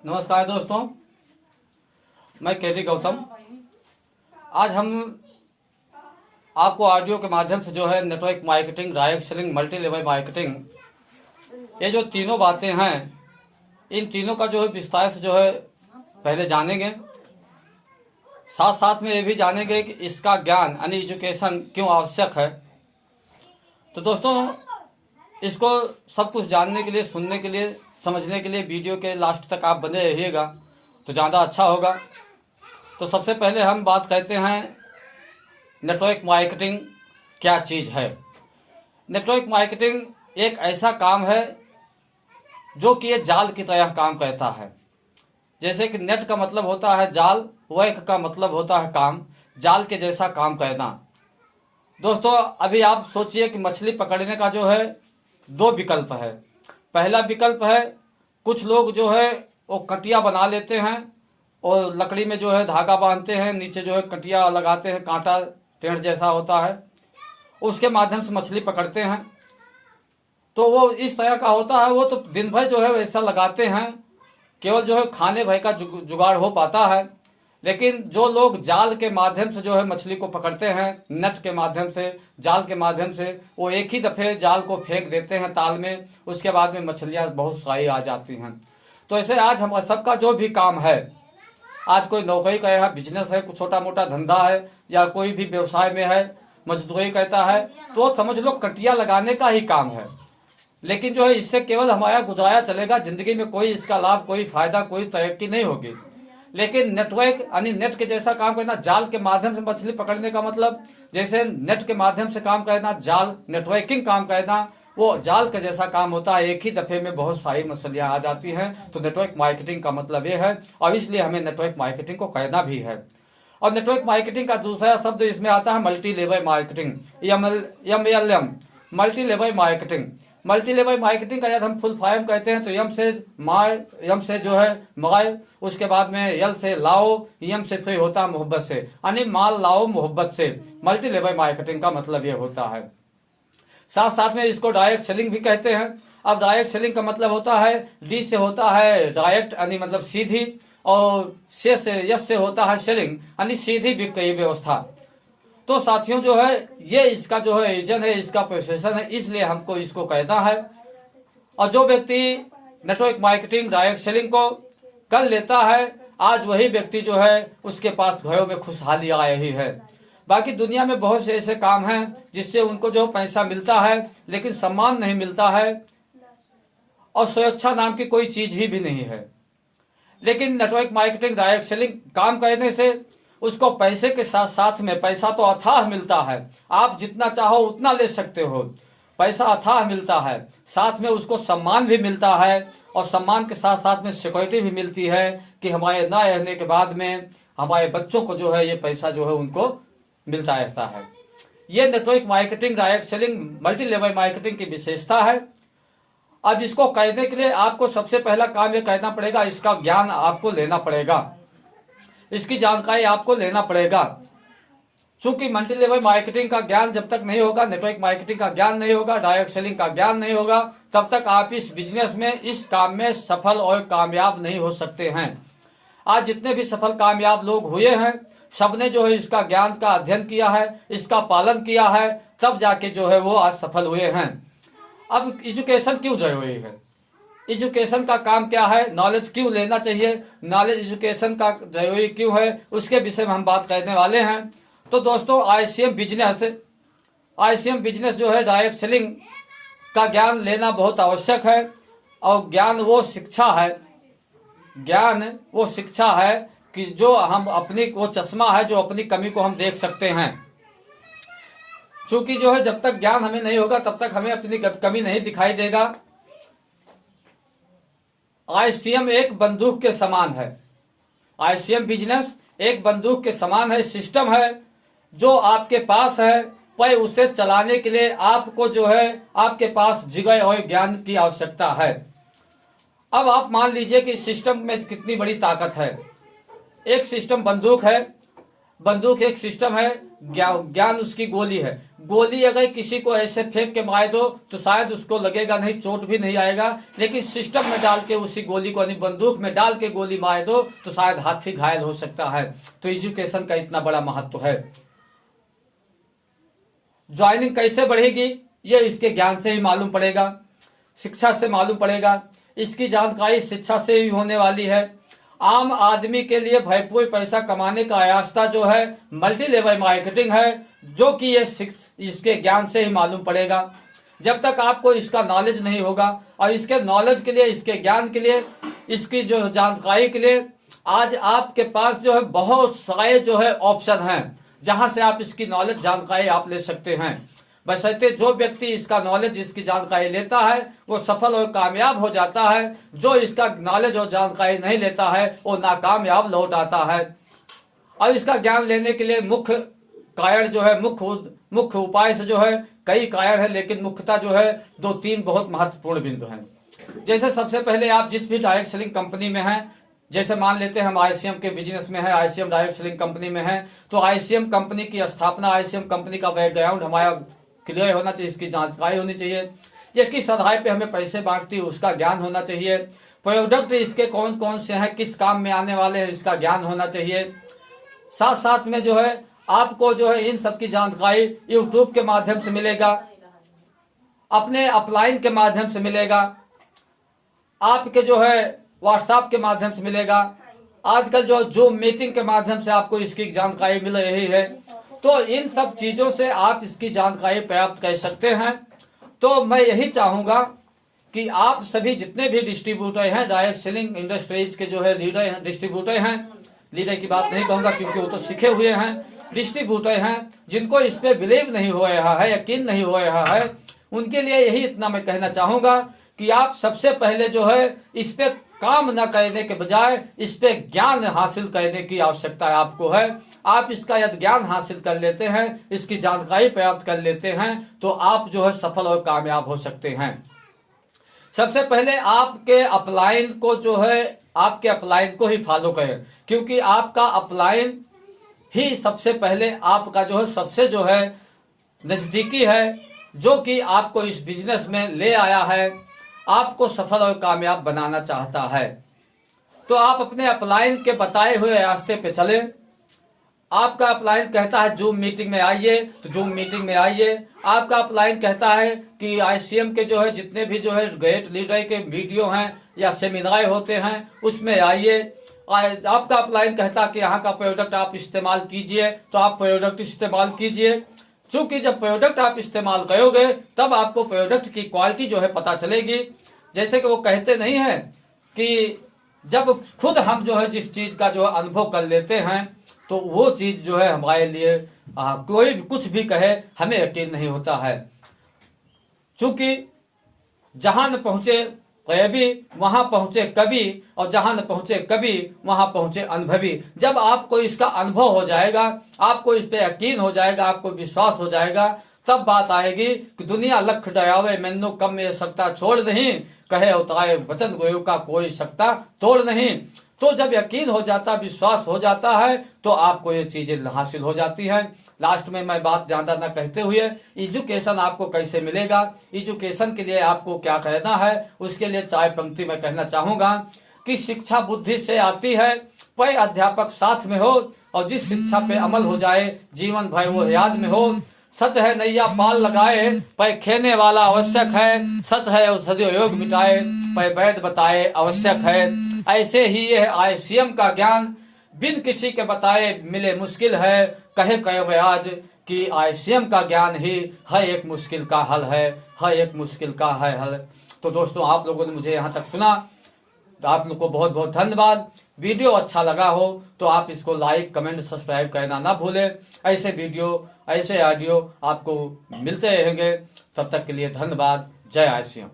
नमस्कार दोस्तों, मैं केवी गौतम। आज हम आपको ऑडियो के माध्यम से जो है network marketing, direct selling, multi level marketing, ये जो तीनों बातें हैं, इन तीनों का जो है विस्तार से जो है पहले जानेंगे। साथ साथ में ये भी जानेंगे कि इसका ज्ञान यानी एजुकेशन क्यों आवश्यक है। तो दोस्तों, इसको सब कुछ जानने के लिए, सुनने के लिए, समझने के लिए वीडियो के लास्ट तक आप बने रहिएगा तो ज़्यादा अच्छा होगा। तो सबसे पहले हम बात करते हैं नेटवर्क मार्केटिंग क्या चीज़ है। नेटवर्क मार्केटिंग एक ऐसा काम है जो कि ये जाल की तरह काम करता है। जैसे कि नेट का मतलब होता है जाल, वर्क का मतलब होता है काम, जाल के जैसा काम करना। दोस्तों, अभी आप सोचिए कि मछली पकड़ने का जो है दो विकल्प है। पहला विकल्प है, कुछ लोग जो है वो कटिया बना लेते हैं और लकड़ी में जो है धागा बांधते हैं, नीचे जो है कटिया लगाते हैं, कांटा टेढ़ जैसा होता है, उसके माध्यम से मछली पकड़ते हैं। तो वो इस तरह का होता है। वो तो दिन भर जो है वैसा लगाते हैं, केवल जो है खाने भर का जुगाड़ हो पाता है। लेकिन जो लोग जाल के माध्यम से जो है मछली को पकड़ते हैं, नेट के माध्यम से, जाल के माध्यम से, वो एक ही दफे जाल को फेंक देते हैं ताल में, उसके बाद में मछलियां बहुत सारी आ जाती हैं। तो ऐसे आज हम सबका जो भी काम है, आज कोई नौकरी का है, बिजनेस है, कुछ छोटा मोटा धंधा है, या कोई भी व्यवसाय में है, मजदूरी करता है, तो समझ लो कटिया लगाने का ही काम है। लेकिन जो है इससे केवल हमारा गुजारा चलेगा, जिंदगी में कोई इसका लाभ, कोई फायदा, कोई तरक्की नहीं होगी। लेकिन नेटवर्क यानी नेट के जैसा काम करना, जाल के माध्यम से मछली पकड़ने का मतलब, जैसे नेट के माध्यम से काम करना, जाल नेटवर्किंग काम करना, वो जाल का जैसा काम होता है। एक ही दफे में बहुत सारी मछलियां आ जाती हैं। तो नेटवर्क मार्केटिंग का मतलब ये है, और इसलिए हमें नेटवर्क मार्केटिंग को करना भी है। और नेटवर्क मार्केटिंग का दूसरा शब्द इसमें आता है multi level marketing, MLM, multi level marketing. Multi level marketing का यदि हम फुल फॉर्म कहते हैं तो यम से जो है माय, उसके बाद में यल से लाओ, यम से फिर होता है मोहब्बत से, यानी माल लाओ मोहब्बत से। मल्टी लेवल मार्केटिंग का मतलब ये होता है। साथ साथ में इसको डायरेक्ट सेलिंग भी कहते हैं। अब डायरेक्ट सेलिंग का मतलब होता है, डी से होता है डायरेक्ट यानी मतलब सीधी, और यस से होता है सेलिंग यानी सीधी बिक्री व्यवस्था। तो साथियों जो है ये इसका जो है रीजन है, इसका प्रोफेशन है, इसलिए हमको इसको कहना है। और जो व्यक्ति नेटवर्क मार्केटिंग, डायरेक्ट सेलिंग को कर लेता है, आज वही व्यक्ति जो है उसके पास घरों में खुशहाली आ रही है। बाकी दुनिया में बहुत से ऐसे काम हैं जिससे उनको जो पैसा मिलता है, लेकिन सम्मान नहीं मिलता है, और सुरक्षा नाम की कोई चीज ही भी नहीं है। लेकिन नेटवर्क मार्केटिंग, डायरेक्ट सेलिंग काम करने से उसको पैसे के साथ साथ में, पैसा तो अथाह मिलता है, आप जितना चाहो उतना ले सकते हो, पैसा अथाह मिलता है, साथ में उसको सम्मान भी मिलता है, और सम्मान के साथ साथ में सिक्योरिटी भी मिलती है कि हमारे ना रहने के बाद में हमारे बच्चों को जो है ये पैसा जो है उनको मिलता रहता है। ये network marketing, direct selling, multi level marketing की विशेषता है। अब इसको करने के लिए आपको सबसे पहला काम ये करना पड़ेगा, इसका ज्ञान आपको लेना पड़ेगा, इसकी जानकारी आपको लेना पड़ेगा। चूंकि मल्टी लेवल मार्केटिंग का ज्ञान जब तक नहीं होगा, नेटवर्क मार्केटिंग का ज्ञान नहीं होगा, डायरेक्ट सेलिंग का ज्ञान नहीं होगा, तब तक आप इस बिजनेस में, इस काम में सफल और कामयाब नहीं हो सकते हैं। आज जितने भी सफल कामयाब लोग हुए हैं, सबने जो है इसका ज्ञान का अध्ययन किया है, इसका पालन किया है, तब जाके जो है वो आज सफल हुए हैं। अब एजुकेशन क्यों जरूरी है? एजुकेशन का काम क्या है? नॉलेज क्यों लेना चाहिए? नॉलेज एजुकेशन का जरूरी क्यों है? उसके विषय में हम बात करने वाले हैं। तो दोस्तों, ICM बिजनेस जो है, डायरेक्ट सेलिंग का ज्ञान लेना बहुत आवश्यक है। और ज्ञान वो शिक्षा है कि जो हम अपनी, वो चश्मा है जो अपनी कमी को हम देख सकते हैं। चूंकि जो है जब तक ज्ञान हमें नहीं होगा तब तक हमें अपनी कमी नहीं दिखाई देगा। ICM एक बंदूक के समान है। ICM बिजनेस एक बंदूक के समान है, सिस्टम है जो आपके पास है, पर उसे चलाने के लिए आपको जो है आपके पास जिगर और ज्ञान की आवश्यकता है। अब आप मान लीजिए कि सिस्टम में कितनी बड़ी ताकत है। एक सिस्टम बंदूक है, बंदूक एक सिस्टम है, ज्ञान उसकी गोली है। गोली अगर किसी को ऐसे फेंक के मार दो तो शायद उसको लगेगा नहीं, चोट भी नहीं आएगा, लेकिन सिस्टम में डाल के उसी गोली को, बंदूक में डाल के गोली मार दो तो शायद हाथी घायल हो सकता है। तो एजुकेशन का इतना बड़ा महत्व है। ज्वाइनिंग कैसे बढ़ेगी ये इसके ज्ञान से ही मालूम पड़ेगा, शिक्षा से मालूम पड़ेगा। इसकी जानकारी शिक्षा से ही होने वाली है। आम आदमी के लिए भरपूर पैसा कमाने का रास्ता जो है मल्टी लेवल मार्केटिंग है, जो कि ये इसके ज्ञान से ही मालूम पड़ेगा। जब तक आपको इसका नॉलेज नहीं होगा, और इसके नॉलेज के लिए, इसके ज्ञान के लिए, इसकी जो जानकारी के लिए आज आपके पास जो है बहुत सारे जो है ऑप्शन हैं, जहां से आप इसकी नॉलेज जानकारी आप ले सकते हैं। बशर्ते जो व्यक्ति इसका नॉलेज, इसकी जानकारी लेता है वो सफल और कामयाब हो जाता है। जो इसका नॉलेज और जानकारी नहीं लेता है वो नाकामयाब लौट आता है। और इसका ज्ञान लेने के लिए मुख्य कारण जो है, मुख्य उपाय से जो है कई कारण है, लेकिन मुख्यतः जो है 2-3 बहुत महत्वपूर्ण बिंदु हैं। जैसे सबसे पहले आप जिस भी डायरेक्ट सेलिंग कंपनी में हैं, जैसे मान लेते हैं हम आईसीएम के बिजनेस में है, आईसीएम डायरेक्ट सेलिंग कंपनी में है, तो आईसीएम कंपनी की स्थापना, आईसीएम कंपनी का बैकग्राउंड हमारा क्लियर होना चाहिए, इसकी जानकारी होनी चाहिए। ये किस आधार पे हमें पैसे बांटती है उसका ज्ञान होना चाहिए। प्रोडक्ट इसके कौन कौन से हैं, किस काम में आने वाले हैं, इसका ज्ञान होना चाहिए। साथ साथ में जो है आपको जो है इन सब की जानकारी यूट्यूब के माध्यम से मिलेगा, अपने अपलाइन के माध्यम से मिलेगा, आपके जो है व्हाट्सएप के माध्यम से मिलेगा। आजकल जो जूम मीटिंग के माध्यम से आपको इसकी जानकारी मिल रही है। तो इन सब चीजों से आप इसकी जानकारी प्राप्त कर सकते हैं। तो मैं यही चाहूंगा कि आप सभी जितने भी डिस्ट्रीब्यूटर हैं, डायरेक्ट सेलिंग इंडस्ट्रीज के जो है लीडर हैं, डिस्ट्रीब्यूटर हैं, लीडर की बात नहीं कहूंगा क्योंकि वो तो सीखे हुए हैं, डिस्ट्रीब्यूटर हैं, जिनको इस पे बिलीव नहीं हो रहा है, यकीन नहीं हो रहा है, उनके लिए यही इतना मैं कहना चाहूंगा कि आप सबसे पहले जो है इस पे काम न करने के बजाय इस पे ज्ञान हासिल करने की आवश्यकता आपको है। आप इसका यदि ज्ञान हासिल कर लेते हैं, इसकी जानकारी प्राप्त कर लेते हैं, तो आप जो है सफल और कामयाब हो सकते हैं। सबसे पहले आपके अपलाइन को जो है, आपके अपलाइन को ही फॉलो करें, क्योंकि आपका अपलाइन ही सबसे पहले आपका जो है सबसे जो है नजदीकी है, जो कि आपको इस बिजनेस में ले आया है, आपको सफल और कामयाब बनाना चाहता है। तो आप अपने अपलाइन के बताए हुए रास्ते पे चले। आपका अपलाइन कहता है जूम मीटिंग में आइए, तो जूम मीटिंग में आइए। आपका अपलाइन कहता है कि आईसीएम के जो है जितने भी जो है ग्रेट लीडर के वीडियो हैं या सेमिनार होते हैं उसमें आइए। आपका अपलाइन कहता है कि यहाँ का प्रोडक्ट आप इस्तेमाल कीजिए, तो आप प्रोडक्ट इस्तेमाल कीजिए। चूंकि जब प्रोडक्ट आप इस्तेमाल करोगे तब आपको प्रोडक्ट की क्वालिटी जो है पता चलेगी। जैसे कि वो कहते नहीं है कि जब खुद हम जो है जिस चीज का जो है अनुभव कर लेते हैं तो वो चीज जो है हमारे लिए कोई कुछ भी कहे हमें यकीन नहीं होता है। चूंकि जहां न पहुंचे कभी वहां पहुंचे कभी, और जहां न पहुंचे कभी वहां पहुंचे अनुभवी। जब आपको इसका अनुभव हो जाएगा, आपको इस पे यकीन हो जाएगा, आपको विश्वास हो जाएगा, तब बात आएगी कि दुनिया लख डरावे मैनू कम में सकता छोड़ नहीं, कहे उतारे वचन गोयु का कोई सकता तोड़ नहीं। तो जब यकीन हो जाता, विश्वास हो जाता है, तो आपको ये चीजें हासिल हो जाती हैं। लास्ट में मैं बात ज्यादा न कहते हुए, एजुकेशन आपको कैसे मिलेगा, एजुकेशन के लिए आपको क्या कहना है, उसके लिए 4 पंक्ति में कहना चाहूंगा कि शिक्षा बुद्धि से आती है, पर अध्यापक साथ में हो, और जिस शिक्षा पे अमल हो जाए जीवन भर वो याद में हो। सच है नैया पाल लगाए, पर खेने वाला आवश्यक है। सच है औषधि योग मिटाए, पर वैद्य बताए आवश्यक है। ऐसे ही यह आईसीएम का ज्ञान बिन किसी के बताए मिले मुश्किल है। कहे कहे आज कि आईसीएम का ज्ञान ही हर एक मुश्किल का हल है, हर एक मुश्किल का है हल। तो दोस्तों, आप लोगों ने मुझे यहाँ तक सुना, तो आप लोग को बहुत बहुत धन्यवाद। वीडियो अच्छा लगा हो तो आप इसको लाइक, कमेंट, सब्सक्राइब करना ना भूलें। ऐसे वीडियो, ऐसे ऑडियो आपको मिलते रहेंगे। तब तक के लिए धन्यवाद। जय आईसीएम।